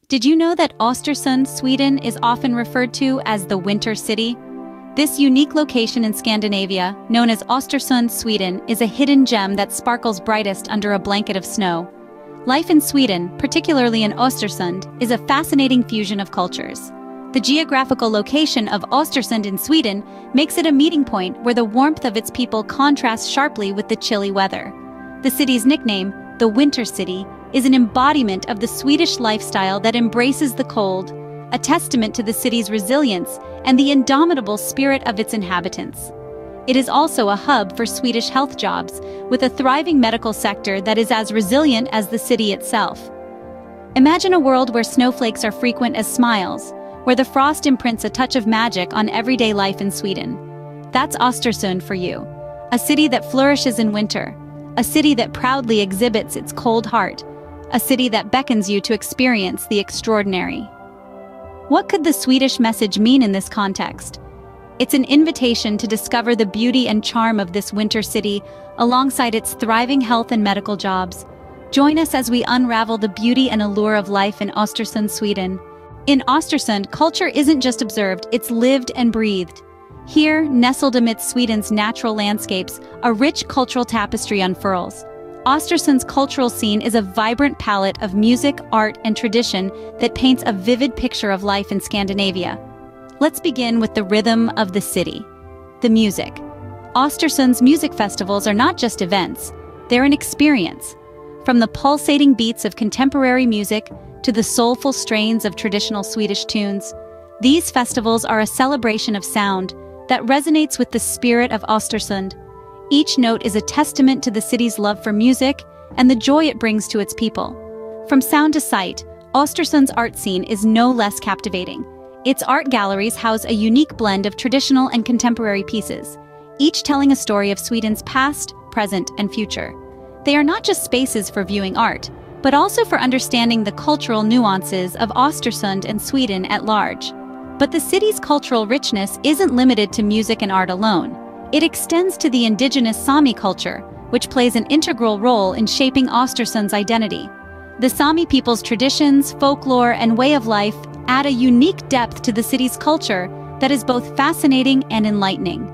Did you know that Östersund, Sweden is often referred to as the Winter City? This unique location in Scandinavia, known as Östersund, Sweden, is a hidden gem that sparkles brightest under a blanket of snow. Life in Sweden, particularly in Östersund, is a fascinating fusion of cultures. The geographical location of Östersund in Sweden makes it a meeting point where the warmth of its people contrasts sharply with the chilly weather. The city's nickname, the Winter City, is an embodiment of the Swedish lifestyle that embraces the cold, a testament to the city's resilience and the indomitable spirit of its inhabitants. It is also a hub for Swedish health jobs, with a thriving medical sector that is as resilient as the city itself. Imagine a world where snowflakes are frequent as smiles, where the frost imprints a touch of magic on everyday life in Sweden. That's Östersund for you, a city that flourishes in winter, a city that proudly exhibits its cold heart, a city that beckons you to experience the extraordinary. What could the Swedish message mean in this context? It's an invitation to discover the beauty and charm of this winter city alongside its thriving health and medical jobs. Join us as we unravel the beauty and allure of life in Östersund, Sweden. In Östersund, culture isn't just observed, it's lived and breathed. Here, nestled amidst Sweden's natural landscapes, a rich cultural tapestry unfurls. Östersund's cultural scene is a vibrant palette of music, art, and tradition that paints a vivid picture of life in Scandinavia. Let's begin with the rhythm of the city. The music. Östersund's music festivals are not just events, they're an experience. From the pulsating beats of contemporary music to the soulful strains of traditional Swedish tunes, these festivals are a celebration of sound that resonates with the spirit of Östersund. Each note is a testament to the city's love for music and the joy it brings to its people. From sound to sight, Östersund's art scene is no less captivating. Its art galleries house a unique blend of traditional and contemporary pieces, each telling a story of Sweden's past, present, and future. They are not just spaces for viewing art, but also for understanding the cultural nuances of Östersund and Sweden at large. But the city's cultural richness isn't limited to music and art alone. It extends to the indigenous Sami culture, which plays an integral role in shaping Östersund's identity. The Sami people's traditions, folklore, and way of life add a unique depth to the city's culture that is both fascinating and enlightening.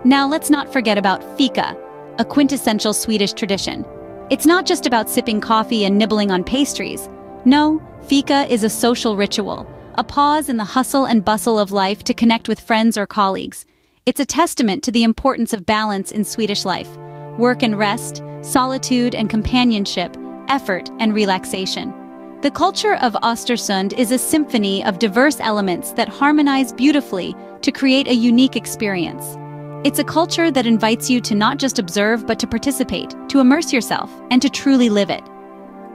Now let's not forget about fika, a quintessential Swedish tradition. It's not just about sipping coffee and nibbling on pastries. No, fika is a social ritual, a pause in the hustle and bustle of life to connect with friends or colleagues. It's a testament to the importance of balance in Swedish life: work and rest, solitude and companionship, effort and relaxation. The culture of Östersund is a symphony of diverse elements that harmonize beautifully to create a unique experience. It's a culture that invites you to not just observe but to participate, to immerse yourself, and to truly live it.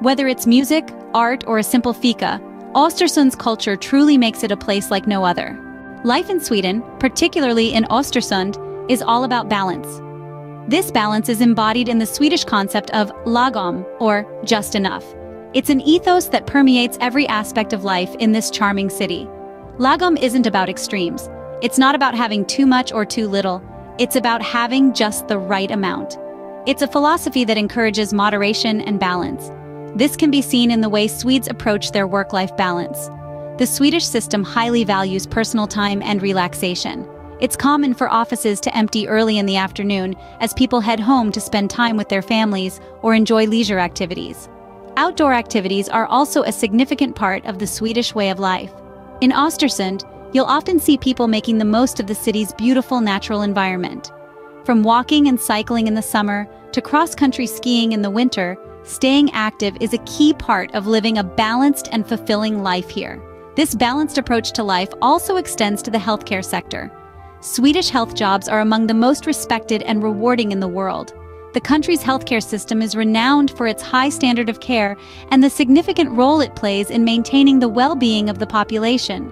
Whether it's music, art, or a simple fika, Östersund's culture truly makes it a place like no other. Life in Sweden, particularly in Östersund, is all about balance. This balance is embodied in the Swedish concept of lagom, or just enough. It's an ethos that permeates every aspect of life in this charming city. Lagom isn't about extremes. It's not about having too much or too little. It's about having just the right amount. It's a philosophy that encourages moderation and balance. This can be seen in the way Swedes approach their work-life balance. The Swedish system highly values personal time and relaxation. It's common for offices to empty early in the afternoon as people head home to spend time with their families or enjoy leisure activities. Outdoor activities are also a significant part of the Swedish way of life. In Östersund, you'll often see people making the most of the city's beautiful natural environment. From walking and cycling in the summer to cross-country skiing in the winter, staying active is a key part of living a balanced and fulfilling life here. This balanced approach to life also extends to the healthcare sector. Swedish health jobs are among the most respected and rewarding in the world. The country's healthcare system is renowned for its high standard of care and the significant role it plays in maintaining the well-being of the population.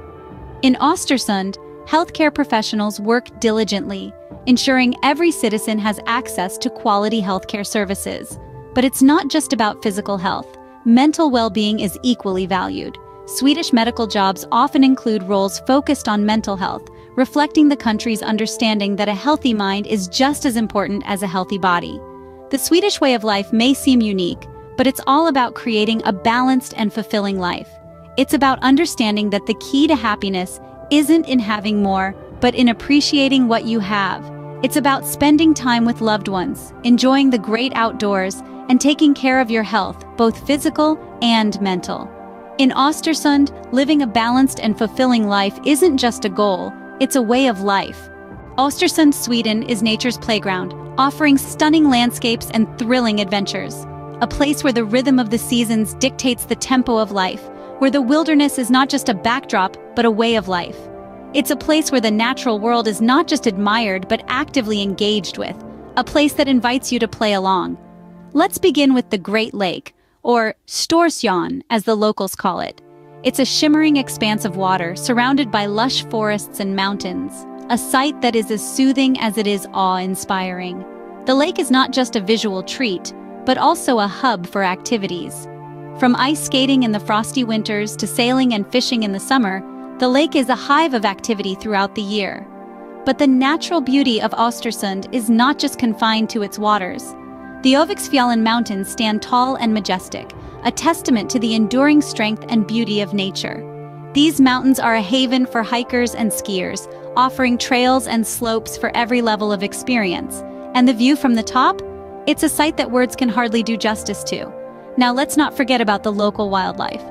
In Östersund, healthcare professionals work diligently, ensuring every citizen has access to quality healthcare services. But it's not just about physical health. Mental well-being is equally valued. Swedish medical jobs often include roles focused on mental health, reflecting the country's understanding that a healthy mind is just as important as a healthy body. The Swedish way of life may seem unique, but it's all about creating a balanced and fulfilling life. It's about understanding that the key to happiness isn't in having more, but in appreciating what you have. It's about spending time with loved ones, enjoying the great outdoors, and taking care of your health, both physical and mental. In Östersund, living a balanced and fulfilling life isn't just a goal, it's a way of life. Östersund, Sweden is nature's playground, offering stunning landscapes and thrilling adventures. A place where the rhythm of the seasons dictates the tempo of life, where the wilderness is not just a backdrop, but a way of life. It's a place where the natural world is not just admired, but actively engaged with. A place that invites you to play along. Let's begin with the Great Lake, or Östersund, as the locals call it. It's a shimmering expanse of water surrounded by lush forests and mountains, a sight that is as soothing as it is awe-inspiring. The lake is not just a visual treat, but also a hub for activities. From ice skating in the frosty winters to sailing and fishing in the summer, the lake is a hive of activity throughout the year. But the natural beauty of Östersund is not just confined to its waters. The Öviksfjällen Mountains stand tall and majestic, a testament to the enduring strength and beauty of nature. These mountains are a haven for hikers and skiers, offering trails and slopes for every level of experience. And the view from the top? It's a sight that words can hardly do justice to. Now let's not forget about the local wildlife.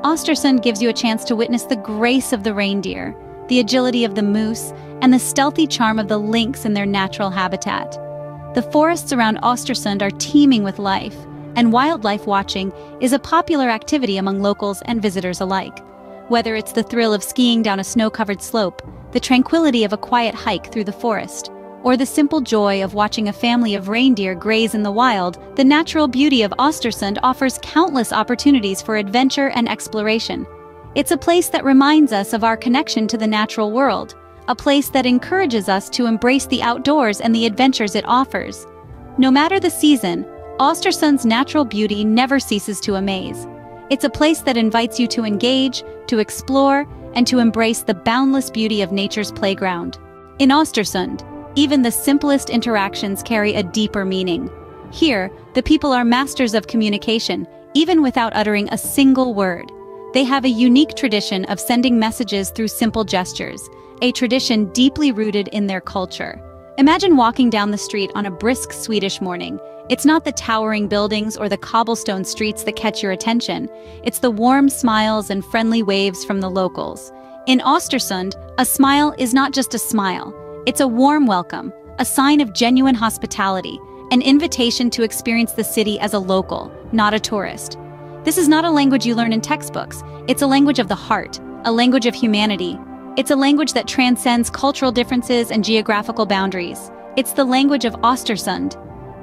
Östersund gives you a chance to witness the grace of the reindeer, the agility of the moose, and the stealthy charm of the lynx in their natural habitat. The forests around Östersund are teeming with life, and wildlife watching is a popular activity among locals and visitors alike. Whether it's the thrill of skiing down a snow-covered slope, the tranquility of a quiet hike through the forest, or the simple joy of watching a family of reindeer graze in the wild, the natural beauty of Östersund offers countless opportunities for adventure and exploration. It's a place that reminds us of our connection to the natural world, a place that encourages us to embrace the outdoors and the adventures it offers. No matter the season, Östersund's natural beauty never ceases to amaze. It's a place that invites you to engage, to explore, and to embrace the boundless beauty of nature's playground. In Östersund, even the simplest interactions carry a deeper meaning. Here, the people are masters of communication, even without uttering a single word. They have a unique tradition of sending messages through simple gestures, a tradition deeply rooted in their culture. Imagine walking down the street on a brisk Swedish morning. It's not the towering buildings or the cobblestone streets that catch your attention. It's the warm smiles and friendly waves from the locals. In Östersund, a smile is not just a smile. It's a warm welcome, a sign of genuine hospitality, an invitation to experience the city as a local, not a tourist. This is not a language you learn in textbooks. It's a language of the heart, a language of humanity. It's a language that transcends cultural differences and geographical boundaries. It's the language of Östersund.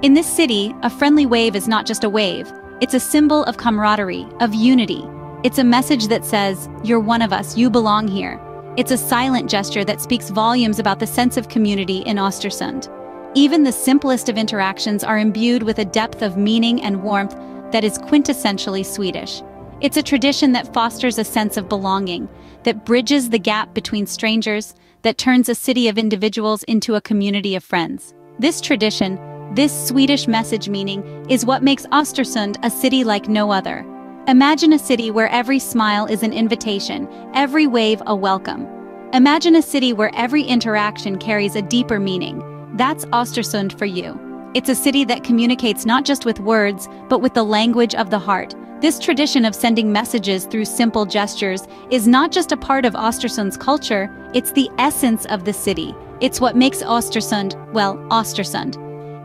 In this city, a friendly wave is not just a wave. It's a symbol of camaraderie, of unity. It's a message that says, "You're one of us, you belong here." It's a silent gesture that speaks volumes about the sense of community in Östersund. Even the simplest of interactions are imbued with a depth of meaning and warmth that is quintessentially Swedish. It's a tradition that fosters a sense of belonging, that bridges the gap between strangers, that turns a city of individuals into a community of friends. This tradition, this Swedish message meaning, is what makes Östersund a city like no other. Imagine a city where every smile is an invitation, every wave a welcome. Imagine a city where every interaction carries a deeper meaning. That's Östersund for you. It's a city that communicates not just with words, but with the language of the heart. This tradition of sending messages through simple gestures is not just a part of Östersund's culture, it's the essence of the city. It's what makes Östersund, well, Östersund.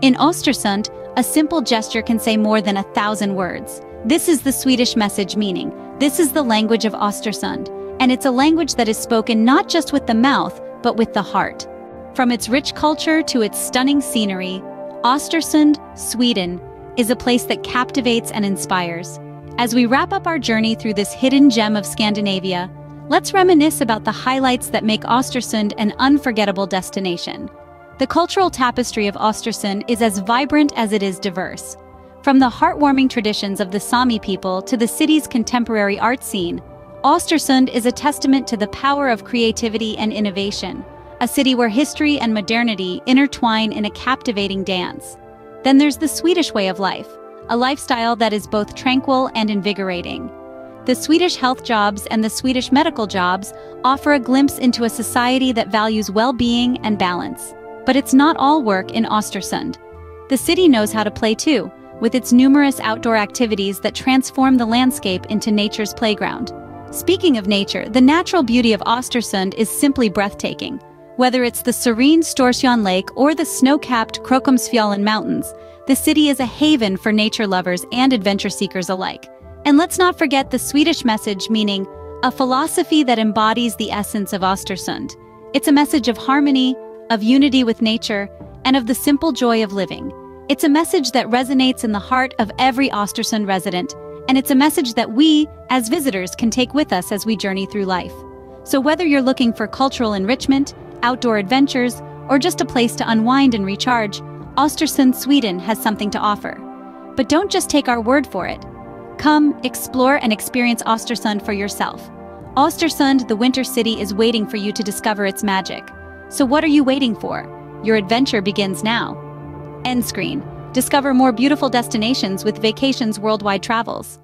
In Östersund, a simple gesture can say more than 1,000 words. This is the Swedish message meaning. This is the language of Östersund, and it's a language that is spoken not just with the mouth, but with the heart. From its rich culture to its stunning scenery, Östersund, Sweden, is a place that captivates and inspires. As we wrap up our journey through this hidden gem of Scandinavia, let's reminisce about the highlights that make Östersund an unforgettable destination. The cultural tapestry of Östersund is as vibrant as it is diverse. From the heartwarming traditions of the Sami people to the city's contemporary art scene, Östersund is a testament to the power of creativity and innovation, a city where history and modernity intertwine in a captivating dance. Then there's the Swedish way of life, a lifestyle that is both tranquil and invigorating. The Swedish health jobs and the Swedish medical jobs offer a glimpse into a society that values well-being and balance. But it's not all work in Östersund. The city knows how to play too, with its numerous outdoor activities that transform the landscape into nature's playground. Speaking of nature, the natural beauty of Östersund is simply breathtaking. Whether it's the serene Storsjön Lake or the snow-capped Krokomsfjällen Mountains, the city is a haven for nature lovers and adventure seekers alike. And let's not forget the Swedish message, meaning a philosophy that embodies the essence of Östersund. It's a message of harmony, of unity with nature, and of the simple joy of living. It's a message that resonates in the heart of every Östersund resident, and it's a message that we, as visitors, can take with us as we journey through life. So whether you're looking for cultural enrichment, outdoor adventures, or just a place to unwind and recharge, Östersund, Sweden has something to offer. But don't just take our word for it. Come, explore and experience Östersund for yourself. Östersund, the winter city, is waiting for you to discover its magic. So what are you waiting for? Your adventure begins now. End screen. Discover more beautiful destinations with Vacations Worldwide Travels.